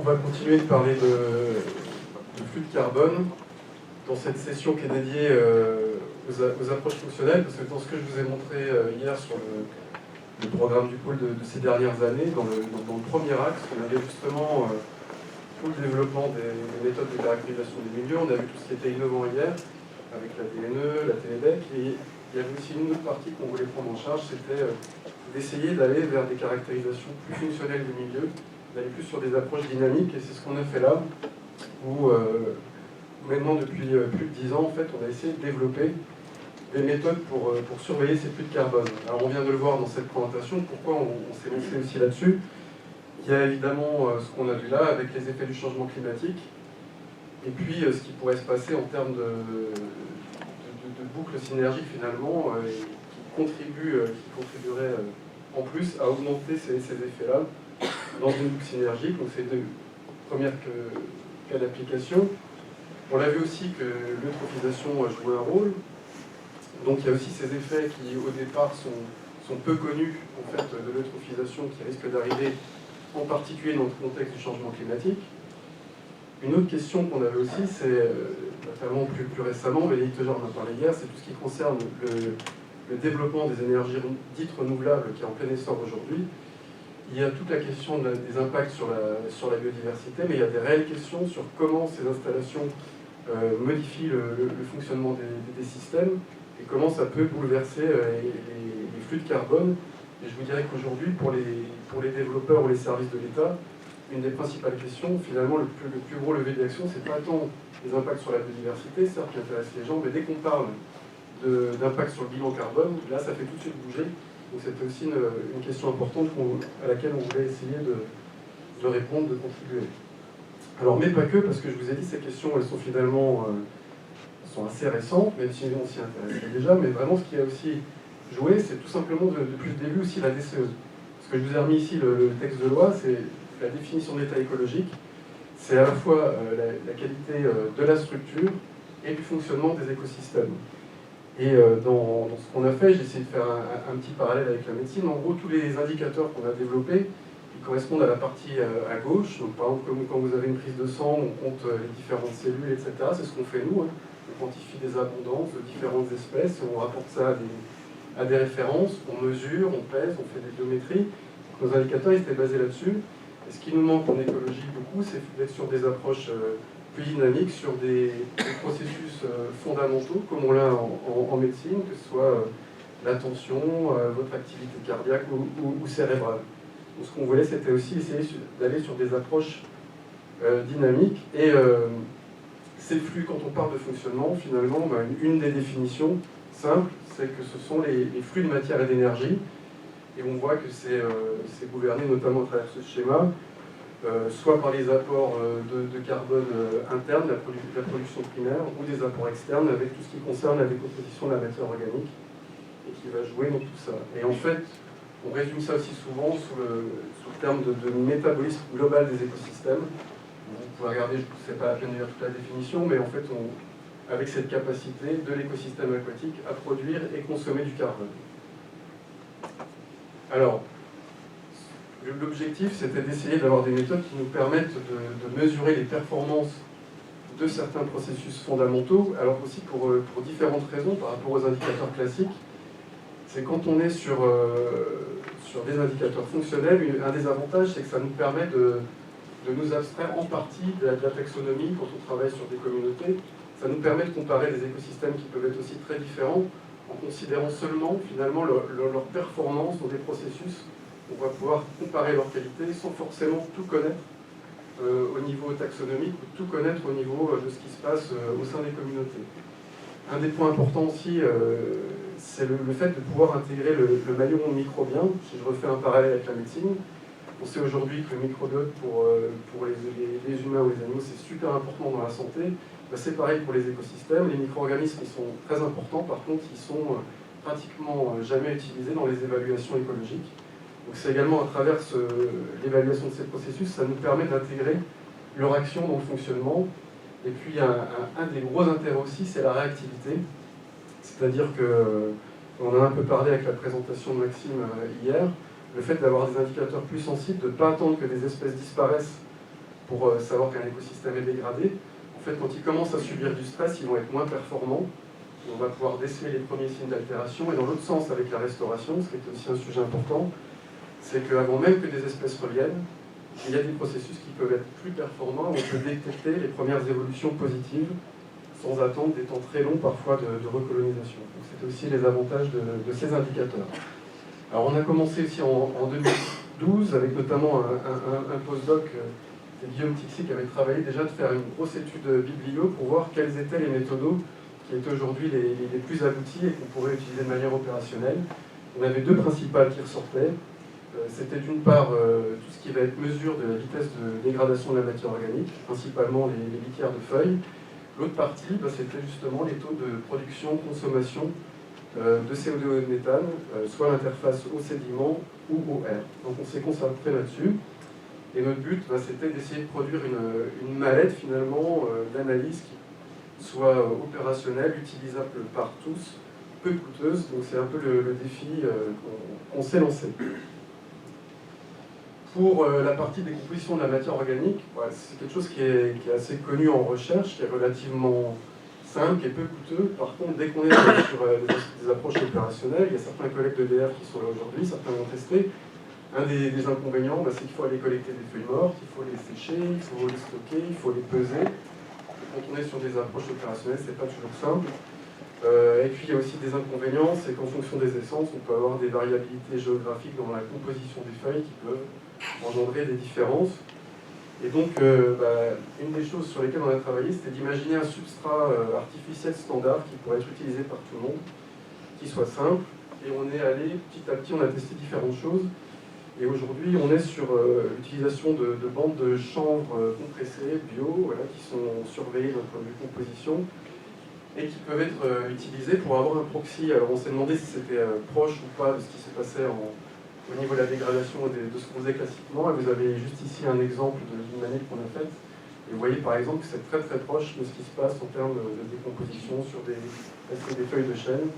On va continuer de parler de flux de carbone dans cette session qui est dédiée aux approches fonctionnelles, parce que dans ce que je vous ai montré hier sur le programme du pôle de ces dernières années, dans le premier axe, on avait justement tout le développement des méthodes de caractérisation des milieux. On a vu tout ce qui était innovant hier, avec la DNE, la TLDEC, et il y avait aussi une autre partie qu'on voulait prendre en charge, c'était d'essayer d'aller vers des caractérisations plus fonctionnelles du milieu, d'aller plus sur des approches dynamiques, et c'est ce qu'on a fait là, où maintenant depuis plus de 10 ans, en fait, on a essayé de développer des méthodes pour surveiller ces flux de carbone. Alors on vient de le voir dans cette présentation, pourquoi on s'est lancé aussi là-dessus. Il y a évidemment ce qu'on a vu là, avec les effets du changement climatique, et puis ce qui pourrait se passer en termes de boucles synergiques finalement, qui contribueraient en plus à augmenter ces effets-là dans une boucle synergique. Donc c'est deux premières cas d'application. On a vu aussi que l'eutrophisation jouait un rôle. Donc il y a aussi ces effets qui au départ sont peu connus en fait, de l'eutrophisation qui risquent d'arriver en particulier dans le contexte du changement climatique. Une autre question qu'on avait aussi, c'est notamment plus récemment, Bénédicte Jarre en a parlé hier, c'est tout ce qui concerne le développement des énergies dites renouvelables qui est en plein essor aujourd'hui. Il y a toute la question des impacts sur la biodiversité, mais il y a des réelles questions sur comment ces installations modifient le fonctionnement des systèmes et comment ça peut bouleverser les flux de carbone. Et je vous dirais qu'aujourd'hui, pour les développeurs ou les services de l'État, une des principales questions, finalement, le plus gros levier d'action, c'est pas tant les impacts sur la biodiversité, certes qui intéressent les gens, mais dès qu'on parle d'impact sur le bilan carbone, là, ça fait tout de suite bouger. Donc c'était aussi une question importante à laquelle on voulait essayer de répondre, de contribuer. Alors, mais pas que, parce que je vous ai dit, ces questions, elles sont finalement sont assez récentes, même si on s'y intéressait déjà, mais vraiment, ce qui a aussi joué, c'est tout simplement, depuis le début, aussi la DCE. Ce que je vous ai remis ici, le texte de loi, c'est la définition d'état écologique, c'est à la fois la qualité de la structure et du fonctionnement des écosystèmes. Et dans ce qu'on a fait, j'ai essayé de faire un petit parallèle avec la médecine. En gros, tous les indicateurs qu'on a développés, ils correspondent à la partie à gauche. Donc, par exemple, comme quand vous avez une prise de sang, on compte les différentes cellules, etc. C'est ce qu'on fait nous. On quantifie des abondances de différentes espèces, et on rapporte ça à des références, on mesure, on pèse, on fait des biométries. Donc, nos indicateurs, ils étaient basés là-dessus. Et ce qui nous manque en écologie beaucoup, c'est d'être sur des approches plus dynamiques, sur des processus fondamentaux, comme on l'a en médecine, que ce soit l'attention, votre activité cardiaque ou cérébrale. Donc, ce qu'on voulait, c'était aussi essayer d'aller sur des approches dynamiques. Et ces flux, quand on parle de fonctionnement, finalement, une des définitions simples, c'est que ce sont les flux de matière et d'énergie. Et on voit que c'est gouverné notamment à travers ce schéma, soit par les apports de carbone interne, la production primaire, ou des apports externes avec tout ce qui concerne la décomposition de la matière organique, et qui va jouer dans tout ça. Et en fait, on résume ça aussi souvent sous le terme de métabolisme global des écosystèmes. Vous pouvez regarder, je ne sais pas à peine lire toute la définition, mais en fait, avec cette capacité de l'écosystème aquatique à produire et consommer du carbone. Alors, l'objectif, c'était d'essayer d'avoir des méthodes qui nous permettent de mesurer les performances de certains processus fondamentaux, alors aussi pour différentes raisons par rapport aux indicateurs classiques. C'est quand on est sur des indicateurs fonctionnels, un des avantages, c'est que ça nous permet de nous abstraire en partie de la taxonomie quand on travaille sur des communautés. Ça nous permet de comparer des écosystèmes qui peuvent être aussi très différents en considérant seulement finalement leur performance dans des processus. On va pouvoir comparer leur qualité sans forcément tout connaître au niveau taxonomique ou tout connaître au niveau de ce qui se passe au sein des communautés. Un des points importants aussi, c'est le fait de pouvoir intégrer le maillon microbien. Si je refais un parallèle avec la médecine, on sait aujourd'hui que le microbiote pour les humains ou les animaux, c'est super important dans la santé. C'est pareil pour les écosystèmes. Les micro-organismes, ils sont très importants. Par contre, ils sont pratiquement jamais utilisés dans les évaluations écologiques. Donc c'est également à travers l'évaluation de ces processus, ça nous permet d'intégrer leur action dans le fonctionnement. Et puis un des gros intérêts aussi, c'est la réactivité. C'est-à-dire que, on en a un peu parlé avec la présentation de Maxime hier, le fait d'avoir des indicateurs plus sensibles, de ne pas attendre que des espèces disparaissent pour savoir qu'un écosystème est dégradé. En fait, quand ils commencent à subir du stress, ils vont être moins performants. On va pouvoir déceler les premiers signes d'altération. Et dans l'autre sens, avec la restauration, ce qui est aussi un sujet important, c'est qu'avant même que des espèces reviennent, il y a des processus qui peuvent être plus performants. On peut détecter les premières évolutions positives sans attendre des temps très longs parfois de recolonisation. Donc c'est aussi les avantages de ces indicateurs. Alors on a commencé aussi en 2012 avec notamment un postdoc, Guillaume Tixi, qui avait travaillé déjà de faire une grosse étude biblio pour voir quels étaient les méthodos qui étaient aujourd'hui les plus aboutis et qu'on pourrait utiliser de manière opérationnelle. On avait deux principales qui ressortaient. C'était d'une part tout ce qui va être mesure de la vitesse de dégradation de la matière organique, principalement les litières de feuilles. L'autre partie, c'était justement les taux de production, consommation de CO2 et de méthane, soit l'interface au sédiment ou au air. Donc on s'est concentré là-dessus. Et notre but, c'était d'essayer de produire une mallette finalement d'analyse qui soit opérationnelle, utilisable par tous, peu coûteuse. Donc c'est un peu le défi qu'on s'est lancé. Pour la partie décomposition de la matière organique, c'est quelque chose qui est assez connu en recherche, qui est relativement simple, qui est peu coûteux. Par contre, dès qu'on est sur des approches opérationnelles, il y a certains collègues d'EDF qui sont là aujourd'hui, certains l'ont testé. Un des inconvénients, c'est qu'il faut aller collecter des feuilles mortes, il faut les sécher, il faut les stocker, il faut les peser. Quand on est sur des approches opérationnelles, c'est pas toujours simple. Et puis il y a aussi des inconvénients, c'est qu'en fonction des essences, on peut avoir des variabilités géographiques dans la composition des feuilles qui peuvent engendrer des différences. Et donc, une des choses sur lesquelles on a travaillé, c'était d'imaginer un substrat artificiel standard qui pourrait être utilisé par tout le monde, qui soit simple. Et on est allé, petit à petit, on a testé différentes choses. Et aujourd'hui, on est sur l'utilisation de bandes de chanvre compressées, bio, qui sont surveillées d'un point de vue composition, et qui peuvent être utilisées pour avoir un proxy. Alors on s'est demandé si c'était proche ou pas de ce qui se passait au niveau de la dégradation et de ce qu'on faisait classiquement. Et vous avez juste ici un exemple d'une manip qu'on a faite. Et vous voyez par exemple que c'est très très proche de ce qui se passe en termes de décomposition sur des feuilles de chêne.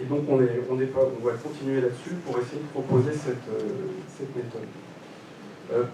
Et donc on va continuer là-dessus pour essayer de proposer cette méthode.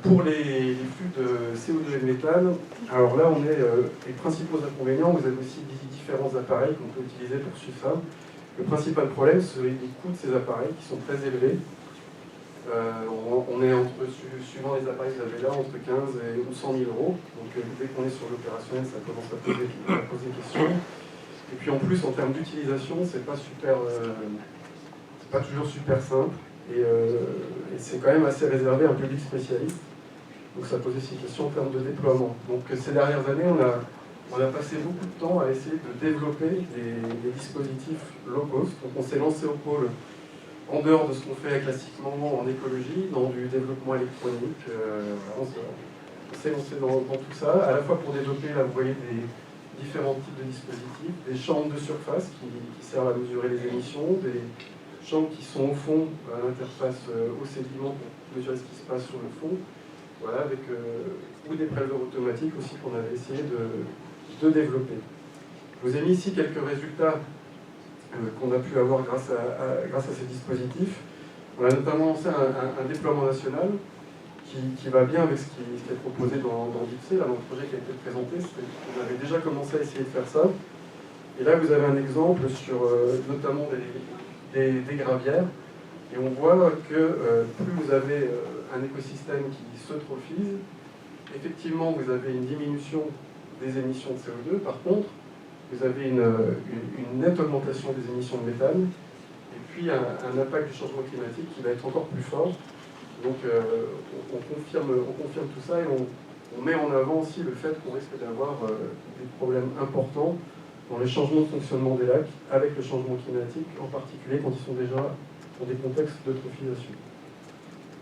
Pour les flux de CO2 et de méthane, alors là on est les principaux inconvénients. Vous avez aussi différents appareils qu'on peut utiliser pour suivre ça. Le principal problème, c'est les coûts de ces appareils qui sont très élevés. On est suivant les appareils que vous avez là, entre 15 et 100 000 euros. Donc dès qu'on est sur l'opérationnel, ça commence à poser question. Et puis en plus, en termes d'utilisation, c'est pas toujours super simple. Et c'est quand même assez réservé à un public spécialiste. Donc ça pose aussi question en termes de déploiement. Donc ces dernières années, on a passé beaucoup de temps à essayer de développer des dispositifs low cost. Donc on s'est lancé au pôle en dehors de ce qu'on fait classiquement en écologie, dans du développement électronique. On s'est lancé dans tout ça, à la fois pour développer, là vous voyez, des différents types de dispositifs, des chambres de surface qui servent à mesurer les émissions, des chambres qui sont au fond, à l'interface au sédiment pour mesurer ce qui se passe sur le fond, avec, ou des préleveurs automatiques aussi qu'on avait essayé de développer. Je vous ai mis ici quelques résultats qu'on a pu avoir grâce à ces dispositifs. On a notamment lancé un déploiement national qui va bien avec ce qui est proposé dans DIPSE. Là, dans le projet qui a été présenté, on avait déjà commencé à essayer de faire ça. Et là, vous avez un exemple sur notamment des gravières. Et on voit que plus vous avez un écosystème qui s'eutrophise, effectivement, vous avez une diminution des émissions de CO2. Par contre, vous avez une nette augmentation des émissions de méthane. Et puis, un impact du changement climatique qui va être encore plus fort. Donc on confirme tout ça et on met en avant aussi le fait qu'on risque d'avoir des problèmes importants dans les changements de fonctionnement des lacs avec le changement climatique, en particulier quand ils sont déjà dans des contextes d'eutrophisation.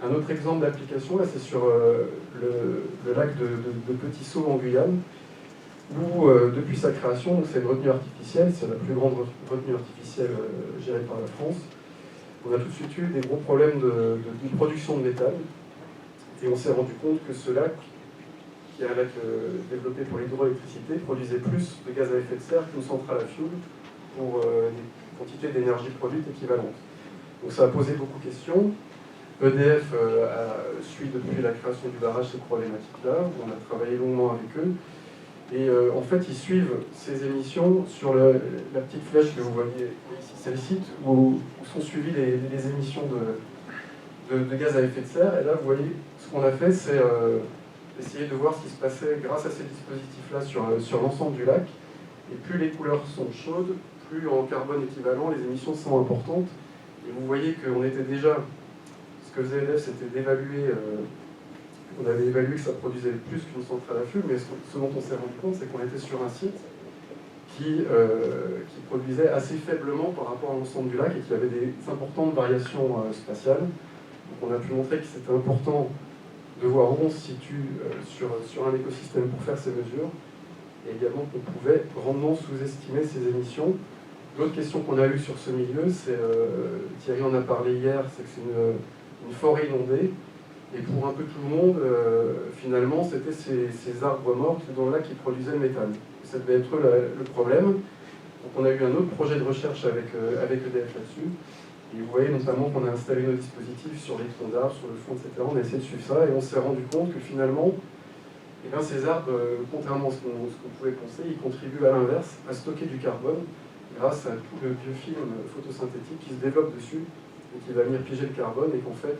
Un autre exemple d'application, c'est sur le lac de Petit Saut en Guyane, où depuis sa création, c'est une retenue artificielle, c'est la plus grande retenue artificielle gérée par la France. On a tout de suite eu des gros problèmes de production de méthane. Et on s'est rendu compte que ce lac, qui est un lac développé pour l'hydroélectricité, produisait plus de gaz à effet de serre qu'une centrale à fioul pour des quantités d'énergie produite équivalentes. Donc ça a posé beaucoup de questions. EDF suit depuis la création du barrage ces problématiques-là. On a travaillé longuement avec eux. Et en fait, ils suivent ces émissions sur la petite flèche que vous voyez ici, celle-ci, où sont suivies les émissions de gaz à effet de serre. Et là, vous voyez, ce qu'on a fait, c'est essayer de voir ce qui se passait grâce à ces dispositifs-là sur l'ensemble du lac. Et plus les couleurs sont chaudes, plus en carbone équivalent, les émissions sont importantes. Et vous voyez qu'on était déjà, ce que faisait EDF, c'était d'évaluer, on avait évalué que ça produisait plus qu'une centrale à fût, mais ce dont on s'est rendu compte, c'est qu'on était sur un site qui produisait assez faiblement par rapport à l'ensemble du lac et qui avait des importantes variations spatiales. Donc on a pu montrer que c'était important de voir où on se situe sur un écosystème pour faire ces mesures, et également qu'on pouvait grandement sous-estimer ces émissions. L'autre question qu'on a eue sur ce milieu, c'est, Thierry en a parlé hier, c'est que c'est une forêt inondée, et pour un peu tout le monde, finalement, c'était ces arbres morts dans le lac qui produisaient le méthane. Et ça devait être le problème. Donc on a eu un autre projet de recherche avec EDF là-dessus. Et vous voyez notamment qu'on a installé nos dispositifs sur les troncs d'arbres, sur le fond, etc. On a essayé de suivre ça et on s'est rendu compte que finalement, eh bien, ces arbres, contrairement à ce qu'on pouvait penser, ils contribuent à l'inverse à stocker du carbone grâce à tout le biofilm photosynthétique qui se développe dessus et qui va venir piéger le carbone, et qu'en fait,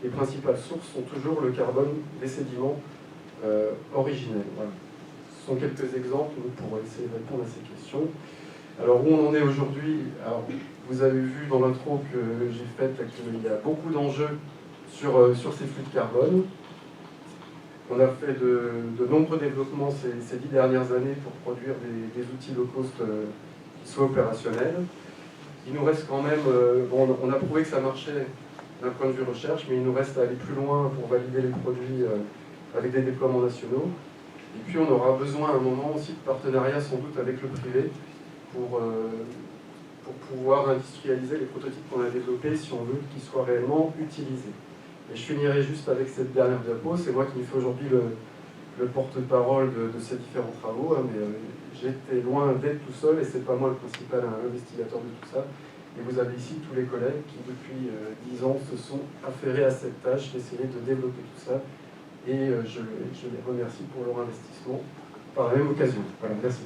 les principales sources sont toujours le carbone des sédiments originels. Voilà. Ce sont quelques exemples pour essayer de répondre à ces questions. Alors, où on en est aujourd'hui? Alors, vous avez vu dans l'intro que j'ai faite qu'il y a beaucoup d'enjeux sur ces flux de carbone. On a fait de nombreux développements ces 10 dernières années pour produire des outils low cost qui soient opérationnels. Il nous reste quand même, bon, on a prouvé que ça marchait d'un point de vue recherche, mais il nous reste à aller plus loin pour valider les produits avec des déploiements nationaux. Et puis on aura besoin à un moment aussi de partenariat sans doute avec le privé pour pouvoir industrialiser les prototypes qu'on a développés si on veut qu'ils soient réellement utilisés. Et je finirai juste avec cette dernière diapo. C'est moi qui me fais aujourd'hui le porte-parole de ces différents travaux, hein, mais j'étais loin d'être tout seul et c'est pas moi le principal investigateur de tout ça. Et vous avez ici tous les collègues qui depuis 10 ans se sont affairés à cette tâche d'essayer de développer tout ça. Et je les remercie pour leur investissement par la même occasion. Voilà, merci.